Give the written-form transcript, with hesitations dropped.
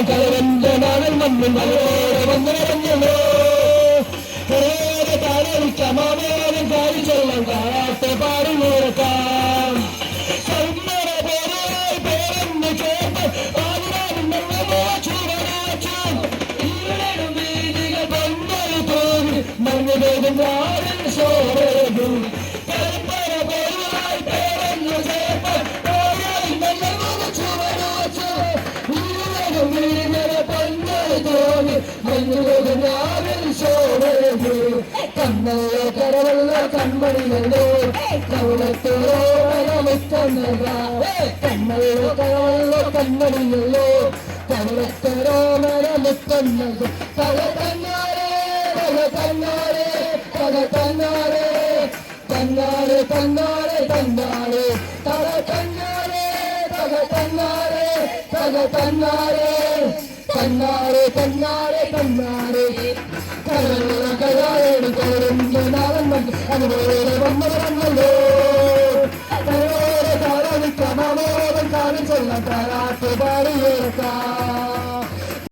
കലവന്റെ നാടൻ മണ്ണും വന്നോ മാമേനും കാരി ചെല്ലാം കാട്ട് പാടി നോക്കാം സന്മര പേരായി പേരെന്ന് ചേർത്ത് പാടുവാനുണ്ടല്ലോ ചൂടാച്ചും ഈരടും വീതികൾ പന്തൽ തോന്നി മഞ്ഞുപോകും നാടൻ ശോഭയും പരമ്പര പേരായി പേരെന്ന് ചേർത്ത് പാടുവാനുണ്ടല്ലോ ചൂടാച്ചും ഈരടും വീതികൾ പന്തൽ തോന്നി മഞ്ഞുപോകും നാടൻ ശോഭയും കണ്ണല്ലോ കരവല്ലോ കൺമണിയല്ലോ കവളത്തോരോ മനമുറ്റന്നതാ കണ്ണല്ലോ കരവല്ലോ കൺമണിയല്ലോ കവളത്തോരോ മനമുറ്റന്നത് പല തന്നാരേ പല തന്നാരേ പല തന്നാരേ തന്നാരേ തന്നാരേ തന്നാരേ തല തന്നാരേ പല തന്നാരേ പല തന്നാരേ തന്നാരേ തന്നാരേ തന്നാരേ കരയോട് കോരുന്ന നാളൻ അതുപോലെ വന്നവരല്ലോ കരയോടെ കാണിക്കാം മാമോദം കാണിച്ചെല്ലാം താരാട്ട് പാടിയേക്കാം